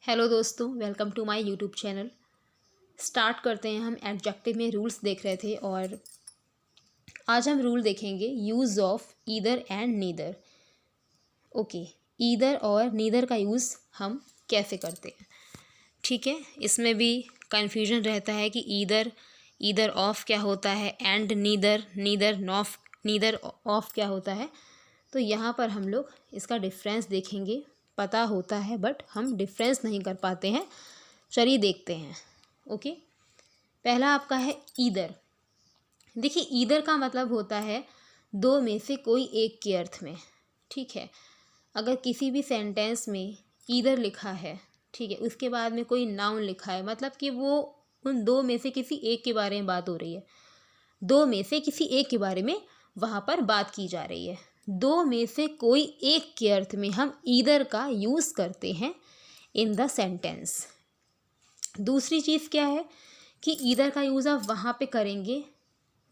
Hello दोस्तों, welcome to my YouTube channel. Start करते हैं। हम एडजेक्टिव में रूल्स देख रहे थे और आज हम रूल देखेंगे use of either and neither. Okay, either और नीदर का यूज़ हम कैसे करते हैं। ठीक है, इसमें भी कन्फ्यूजन रहता है कि ईदर ऑफ क्या होता है एंड नीदर ऑफ क्या होता है। तो यहाँ पर हम लोग इसका डिफरेंस देखेंगे। पता होता है बट हम डिफरेंस नहीं कर पाते हैं। चलिए देखते हैं। ओके, पहला आपका है ईदर। देखिए, ईदर का मतलब होता है दो में से कोई एक के अर्थ में। ठीक है, अगर किसी भी सेंटेंस में ईदर लिखा है, ठीक है, उसके बाद में कोई नाउन लिखा है, मतलब कि वो उन दो में से किसी एक के बारे में बात हो रही है। दो में से किसी एक के बारे में वहाँ पर बात की जा रही है। दो में से कोई एक के अर्थ में हम ईदर का यूज़ करते हैं इन द सेंटेंस। दूसरी चीज़ क्या है कि ईदर का यूज़ आप वहाँ पे करेंगे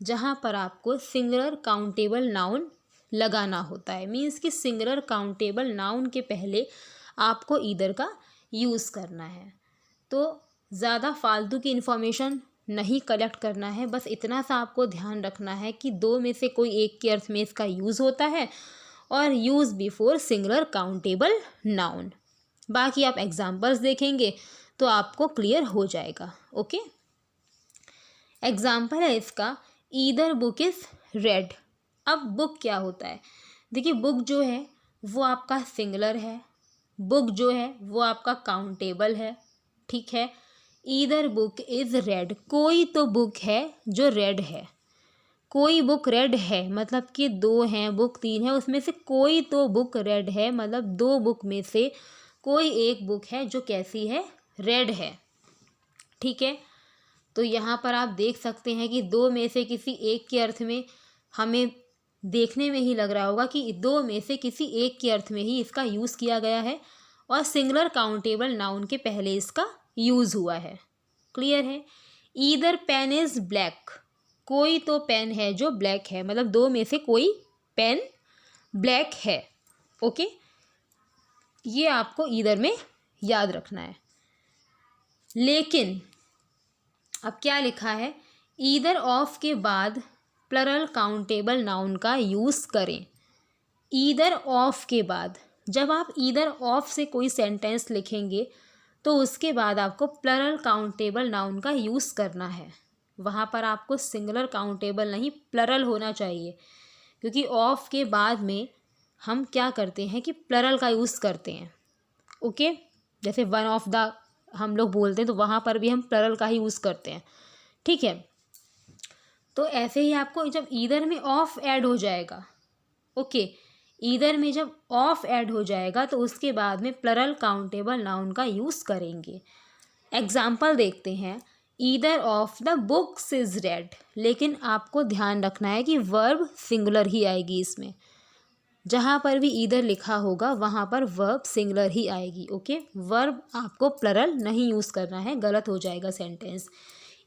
जहाँ पर आपको सिंगुलर काउंटेबल नाउन लगाना होता है। मीन्स कि सिंगुलर काउंटेबल नाउन के पहले आपको ईदर का यूज़ करना है। तो ज़्यादा फालतू की इन्फॉर्मेशन नहीं कलेक्ट करना है, बस इतना सा आपको ध्यान रखना है कि दो में से कोई एक के अर्थ में इसका यूज़ होता है और use before singular countable noun. बाकी आप एग्जाम्पल्स देखेंगे तो आपको क्लियर हो जाएगा। ओके, एग्जाम्पल है इसका, ईदर बुक इज़ रेड। अब बुक क्या होता है? देखिए, बुक जो है वो आपका सिंगुलर है, बुक जो है वो आपका काउंटेबल है। ठीक है, ईदर बुक इज़ रेड, कोई तो बुक है जो रेड है। कोई बुक रेड है मतलब कि दो हैं बुक, तीन है, उसमें से कोई तो बुक रेड है, मतलब दो बुक में से कोई एक बुक है जो कैसी है, रेड है। ठीक है, तो यहाँ पर आप देख सकते हैं कि दो में से किसी एक के अर्थ में हमें देखने में ही लग रहा होगा कि दो में से किसी एक के अर्थ में ही इसका यूज़ किया गया है और सिंगुलर काउंटेबल नाउन के पहले इसका यूज़ हुआ है। क्लियर है? ईदर पेन इज़ ब्लैक, कोई तो पेन है जो ब्लैक है, मतलब दो में से कोई पेन ब्लैक है। ओके, ये आपको ईदर में याद रखना है। लेकिन अब क्या लिखा है, ईदर ऑफ के बाद प्लरल काउंटेबल नाउन का यूज़ करें। ईदर ऑफ के बाद, जब आप ईदर ऑफ से कोई सेंटेंस लिखेंगे तो उसके बाद आपको प्लरल काउंटेबल नाउन का यूज़ करना है। वहाँ पर आपको सिंगुलर काउंटेबल नहीं प्लरल होना चाहिए, क्योंकि ऑफ के बाद में हम क्या करते हैं कि प्लरल का यूज़ करते हैं। ओके, जैसे वन ऑफ द हम लोग बोलते हैं तो वहाँ पर भी हम प्लरल का ही यूज़ करते हैं। ठीक है, तो ऐसे ही आपको जब ईदर में ऑफ ऐड हो जाएगा, ओके, ईदर में जब ऑफ ऐड हो जाएगा तो उसके बाद में प्लरल काउंटेबल नाउन का यूज़ करेंगे। एग्जाम्पल देखते हैं, either of the books is red. लेकिन आपको ध्यान रखना है कि वर्ब सिंगुलर ही आएगी इसमें। जहाँ पर भी ईदर लिखा होगा वहाँ पर वर्ब सिंगुलर ही आएगी। ओके, वर्ब आपको प्लरल नहीं यूज़ करना है, गलत हो जाएगा sentence.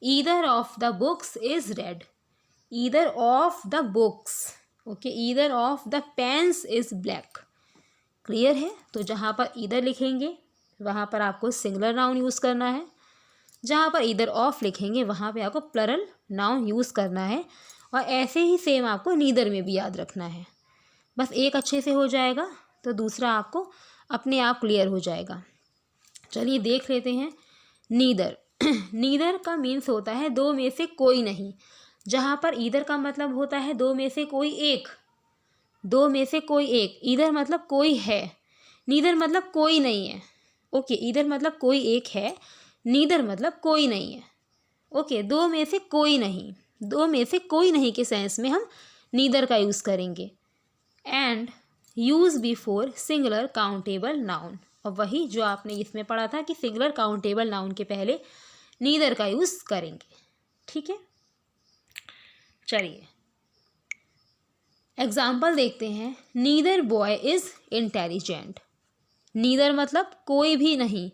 Either of the books is red, either of the books. Okay, either of the pens is black. Clear है? तो जहाँ पर ईदर लिखेंगे वहाँ पर आपको सिंगुलर नाउन यूज़ करना है, जहाँ पर ईदर ऑफ लिखेंगे वहाँ पे आपको प्लरल नाउन यूज़ करना है। और ऐसे ही सेम आपको नीदर में भी याद रखना है। बस एक अच्छे से हो जाएगा तो दूसरा आपको अपने आप क्लियर हो जाएगा। चलिए देख लेते हैं नीदर। नीदर का मीन्स होता है दो में से कोई नहीं, जहाँ पर ईदर का मतलब होता है दो में से कोई एक। दो में से कोई एक, ईदर मतलब कोई है, नीदर मतलब कोई नहीं है। ओके, ईदर मतलब कोई एक है, नीदर मतलब कोई नहीं है। ओके, दो में से कोई नहीं, दो में से कोई नहीं के सेंस में हम नीदर का यूज़ करेंगे। And use before singular countable noun, और वही जो आपने इसमें पढ़ा था कि सिंगुलर काउंटेबल नाउन के पहले नीदर का यूज़ करेंगे। ठीक है, चलिए एग्जाम्पल देखते हैं। Neither boy is intelligent. Neither मतलब कोई भी नहीं,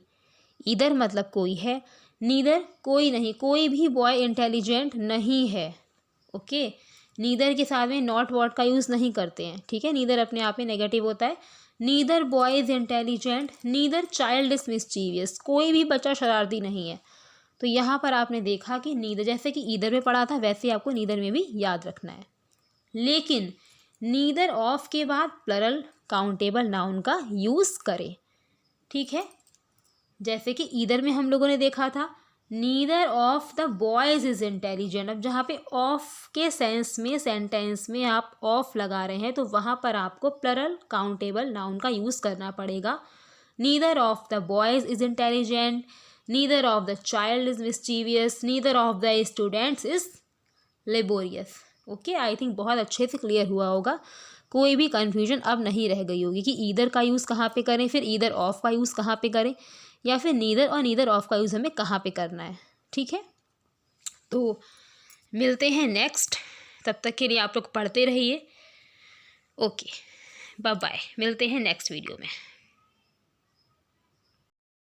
ईदर मतलब कोई है, नीदर कोई नहीं, कोई भी बॉय इंटेलिजेंट नहीं है। ओके, नीदर के साथ में नॉट वॉट का यूज़ नहीं करते हैं। ठीक है, नीदर अपने आप में नेगेटिव होता है, neither boy is intelligent, neither child is mischievous, कोई भी बच्चा शरारती नहीं है। तो यहाँ पर आपने देखा कि नीदर, जैसे कि ईदर में पढ़ा था वैसे आपको नीदर में भी याद रखना है। लेकिन नीदर ऑफ के बाद प्लरल काउंटेबल नाउन का यूज़ करें, ठीक है। जैसे कि ईदर में हम लोगों ने देखा था neither of the boys is intelligent. अब जहाँ पे ऑफ के सेंस में सेंटेंस में आप ऑफ लगा रहे हैं तो वहाँ पर आपको प्लरल काउंटेबल नाउन का यूज़ करना पड़ेगा। Neither of the boys is intelligent, neither of the child is mischievous, neither of the students is laborious. Okay, I think बहुत अच्छे से क्लियर हुआ होगा, कोई भी कन्फ्यूजन अब नहीं रह गई होगी कि ईदर का यूज़ कहाँ पे करें, फिर ईदर ऑफ का यूज़ कहाँ पे करें, या फिर नीदर और नीदर ऑफ का यूज़ हमें कहाँ पे करना है, ठीक है। तो मिलते हैं नेक्स्ट, तब तक के लिए आप लोग पढ़ते रहिए। ओके, बाय बाय, मिलते हैं नेक्स्ट वीडियो में।